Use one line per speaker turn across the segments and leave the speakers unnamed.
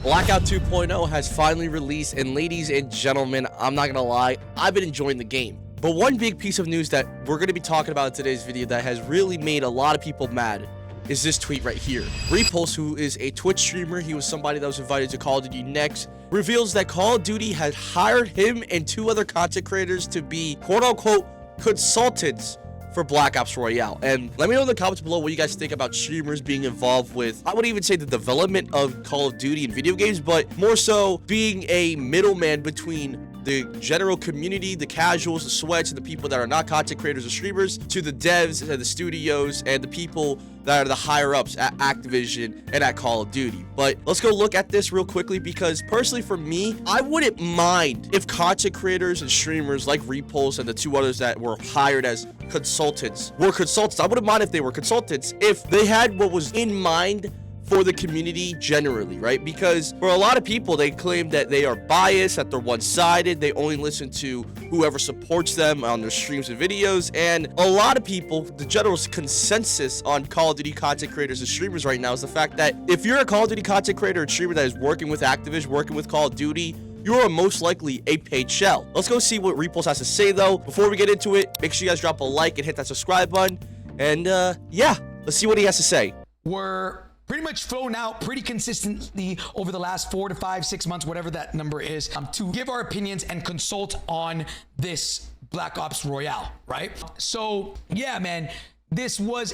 Blackout 2.0 has finally released, and ladies and gentlemen, I'm not gonna lie, I've been enjoying the game. But one big piece of news that we're gonna be talking about in today's video that has really made a lot of people mad is this tweet right here. Repullze, who is a Twitch streamer, he was somebody that was invited to Call of Duty Next, reveals that Call of Duty has hired him and 2 other content creators to be quote-unquote consultants for Black Ops Royale. And let me know in the comments below what you guys think about streamers being involved with, I wouldn't even say the development of Call of Duty and video games, but more so being a middleman between the general community, the casuals, the sweats, and the people that are not content creators or streamers, to the devs and the studios and the people that are the higher ups at Activision and at Call of Duty. But let's go look at this real quickly, because personally for me, I wouldn't mind if content creators and streamers like Repullze and the 2 others that were hired as consultants were consultants. I wouldn't mind if they were consultants if they had what was in mind for the community generally, right? Because for a lot of people, they claim that they are biased, that they're one-sided, they only listen to whoever supports them on their streams and videos. And a lot of people, the general consensus on Call of Duty content creators and streamers right now is the fact that if you're a Call of Duty content creator and streamer that is working with Activision, working with Call of Duty, you are most likely a paid shell. Let's go see what Repullze has to say though. Before we get into it, make sure you guys drop a like and hit that subscribe button. And yeah, let's see what he has to say.
We're pretty much thrown out pretty consistently over the last 4 to 5, 6 months, whatever that number is, to give our opinions and consult on this Black Ops Royale, right? So yeah, man, this was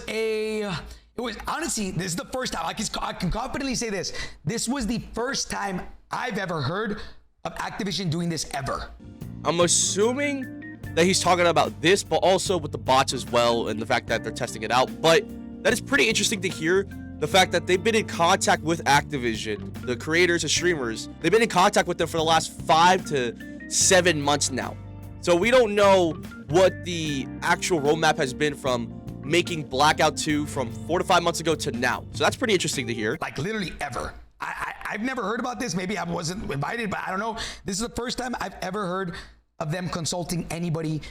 honestly, this is the first time, I can confidently say this. This was the first time I've ever heard of Activision doing this ever.
I'm assuming that he's talking about this, but also with the bots as well, and the fact that they're testing it out. But that is pretty interesting to hear. The fact that they've been in contact with Activision, the creators and streamers, they've been in contact with them for the last 5 to 7 months now. So we don't know what the actual roadmap has been from making Blackout 2 from 4 to 5 months ago to now. So that's pretty interesting to hear.
Like literally ever. I've never heard about this. Maybe I wasn't invited, but I don't know. This is the first time I've ever heard of them consulting anybody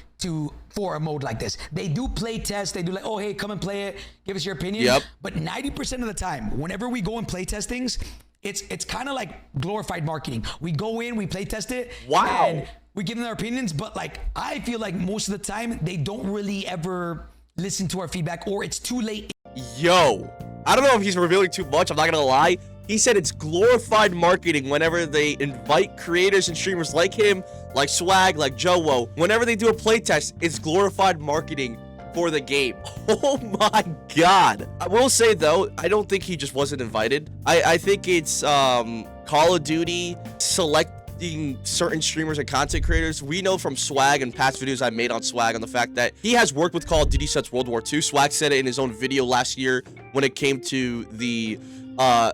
for a mode like this. They do play tests. They do like, oh, hey, come and play it. Give us your opinion.
Yep.
But 90% of the time, whenever we go and play test things, it's kind of like glorified marketing. We go in, we play test it.
Wow.
And we give them their opinions. But like, I feel like most of the time, they don't really ever listen to our feedback, or it's too late.
Yo, I don't know if he's revealing too much. I'm not gonna lie. He said it's glorified marketing whenever they invite creators and streamers like him, like Swag, like Joe. Whenever they do a playtest, it's glorified marketing for the game. Oh my god. I will say though, I don't think he just wasn't invited. I think it's Call of Duty selecting certain streamers and content creators. We know from Swag and past videos I made on Swag on the fact that he has worked with Call of Duty since World War II. Swag said it in his own video last year when it came to the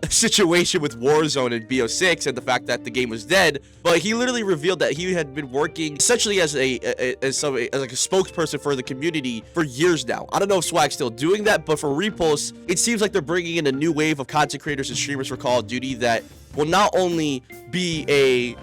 situation with Warzone and BO6 and the fact that the game was dead. But he literally revealed that he had been working essentially as like a spokesperson for the community for years now. I don't know if Swag's still doing that, but for Repullze, it seems like they're bringing in a new wave of content creators and streamers for Call of Duty that will not only be a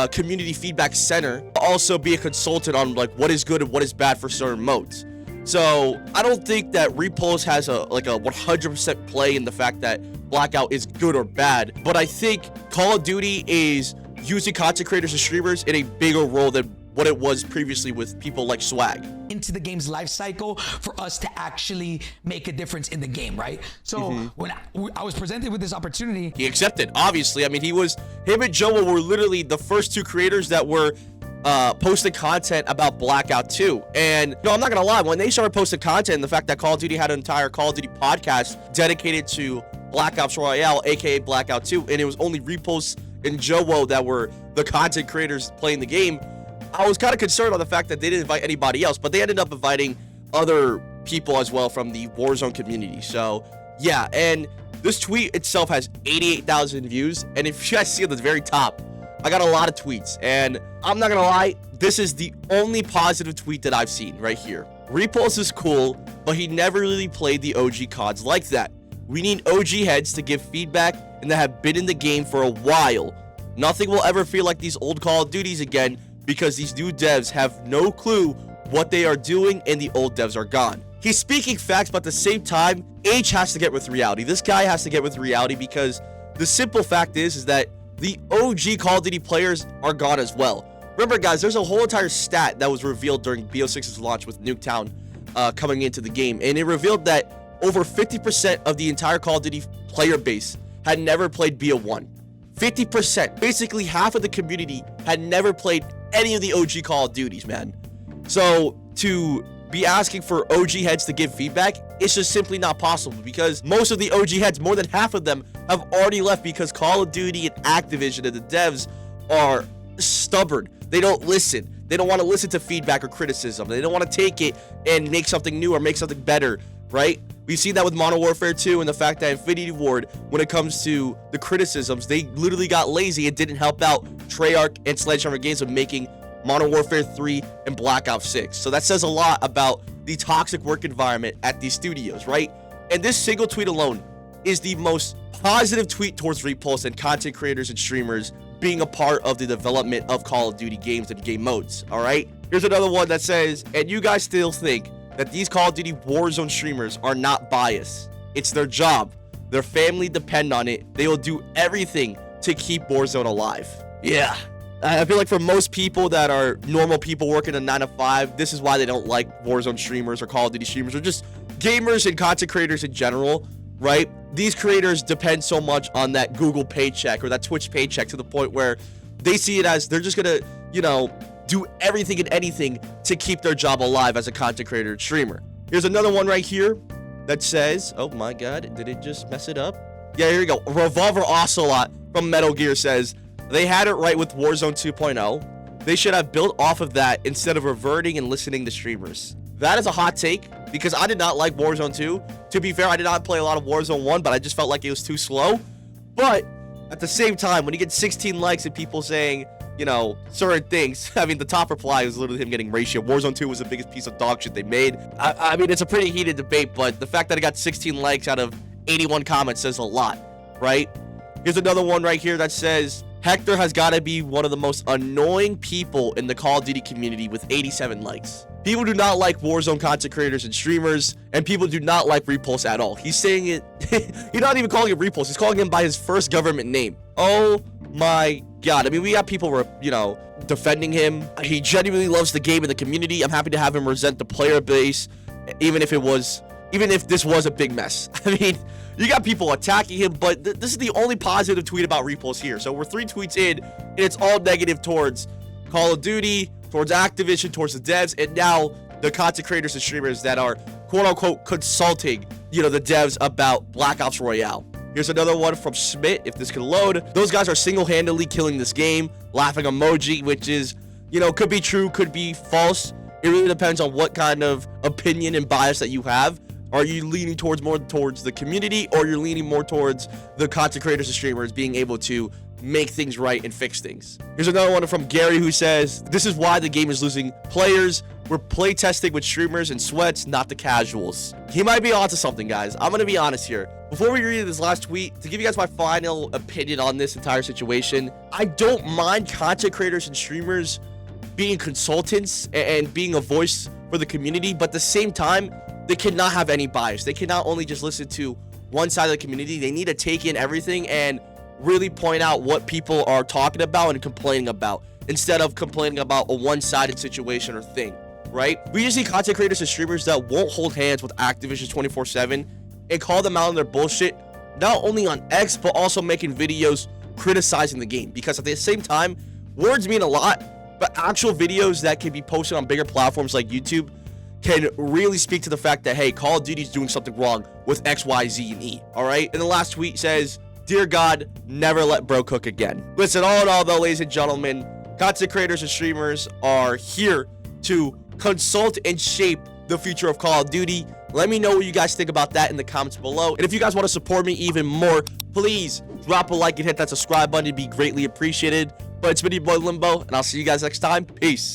community feedback center, but also be a consultant on like what is good and what is bad for certain modes. So I don't think that Repullze has a 100% play in the fact that Blackout is good or bad, but I think Call of Duty is using content creators and streamers in a bigger role than what it was previously with people like Swag.
Into the game's life cycle for us to actually make a difference in the game, right? So when I was presented with this opportunity,
he accepted, obviously. I mean, him and Joe were literally the first 2 creators that were posting content about Blackout 2. And no, I'm not gonna lie, when they started posting content and the fact that Call of Duty had an entire Call of Duty podcast dedicated to Black Ops Royale, aka Blackout 2, and it was only Repullze and Joe that were the content creators playing the game, I was kind of concerned on the fact that they didn't invite anybody else, but they ended up inviting other people as well from the Warzone community. So yeah, and this tweet itself has 88,000 views, and if you guys see at the very top, I got a lot of tweets, and I'm not gonna lie, this is the only positive tweet that I've seen right here. Repullze is cool, but he never really played the OG CODs like that. We need OG heads to give feedback and that have been in the game for a while. Nothing will ever feel like these old Call of Duties again, because these new devs have no clue what they are doing and the old devs are gone. He's speaking facts, but at the same time, H has to get with reality. This guy has to get with reality, because the simple fact is that the OG Call of Duty players are gone as well. Remember, guys, there's a whole entire stat that was revealed during BO6's launch with Nuketown coming into the game, and it revealed that over 50% of the entire Call of Duty player base had never played BO1. 50%, basically half of the community had never played any of the OG Call of Duties, man. So to be asking for OG heads to give feedback, it's just simply not possible, because most of the OG heads, more than half of them, have already left because Call of Duty and Activision and the devs are stubborn. They don't listen. They don't want to listen to feedback or criticism. They don't want to take it and make something new or make something better, right? We've seen that with Modern Warfare 2 and the fact that Infinity Ward, when it comes to the criticisms, they literally got lazy and didn't help out Treyarch and Sledgehammer Games with making Modern Warfare 3 and Blackout 6. So that says a lot about the toxic work environment at these studios, right? And this single tweet alone is the most positive tweet towards Repullze and content creators and streamers being a part of the development of Call of Duty games and game modes, all right? Here's another one that says, and you guys still think that these Call of Duty Warzone streamers are not biased. It's their job. Their family depend on it. They will do everything to keep Warzone alive. Yeah. I feel like for most people that are normal people working a 9 to 5, this is why they don't like Warzone streamers or Call of Duty streamers or just gamers and content creators in general, right? These creators depend so much on that Google paycheck or that Twitch paycheck to the point where they see it as they're just gonna, you know, do everything and anything to keep their job alive as a content creator and streamer. Here's another one right here that says, oh my god, did it just mess it up? Yeah, here we go. Revolver Ocelot from Metal Gear says, they had it right with Warzone 2.0. They should have built off of that instead of reverting and listening to streamers. That is a hot take, because I did not like Warzone 2. To be fair, I did not play a lot of Warzone 1, but I just felt like it was too slow. But at the same time, when you get 16 likes and people saying, you know, certain things, I mean, the top reply was literally him getting ratio. Warzone 2 was the biggest piece of dog shit they made. I mean, it's a pretty heated debate, but the fact that it got 16 likes out of 81 comments says a lot, right? Here's another one right here that says, Hector has got to be one of the most annoying people in the Call of Duty community with 87 likes. People do not like Warzone content creators and streamers, and people do not like Repullze at all. He's saying it, he's not even calling it Repullze, he's calling him by his first government name. Oh my god. I mean, we got people, you know, defending him. He genuinely loves the game and the community. I'm happy to have him resent the player base, even if this was a big mess. I mean, you got people attacking him, but this is the only positive tweet about Repullze here. So we're 3 tweets in, and it's all negative towards Call of Duty, towards Activision, towards the devs, and now the content creators and streamers that are quote-unquote consulting, you know, the devs about Black Ops Royale. Here's another one from Schmidt, if this can load. Those guys are single-handedly killing this game. Laughing emoji, which is, you know, could be true, could be false. It really depends on what kind of opinion and bias that you have. Are you leaning more towards the community, or you're leaning more towards the content creators and streamers being able to make things right and fix things? Here's another one from Gary who says, this is why the game is losing players. We're play testing with streamers and sweats, not the casuals. He might be onto something, guys. I'm gonna be honest here. Before we read this last tweet, to give you guys my final opinion on this entire situation, I don't mind content creators and streamers being consultants and being a voice for the community, but at the same time, they cannot have any bias. They cannot only just listen to one side of the community. They need to take in everything and really point out what people are talking about and complaining about, instead of complaining about a one-sided situation or thing, right? We just see content creators and streamers that won't hold hands with Activision 24/7 and call them out on their bullshit, not only on X, but also making videos criticizing the game. Because at the same time, words mean a lot, but actual videos that can be posted on bigger platforms like YouTube can really speak to the fact that, hey, Call of Duty is doing something wrong with X, Y, Z, and E, all right? And the last tweet says, dear God, never let bro cook again. Listen, all in all, though, ladies and gentlemen, content creators and streamers are here to consult and shape the future of Call of Duty. Let me know what you guys think about that in the comments below. And if you guys want to support me even more, please drop a like and hit that subscribe button. It'd be greatly appreciated. But it's been your boy Limbo, and I'll see you guys next time. Peace.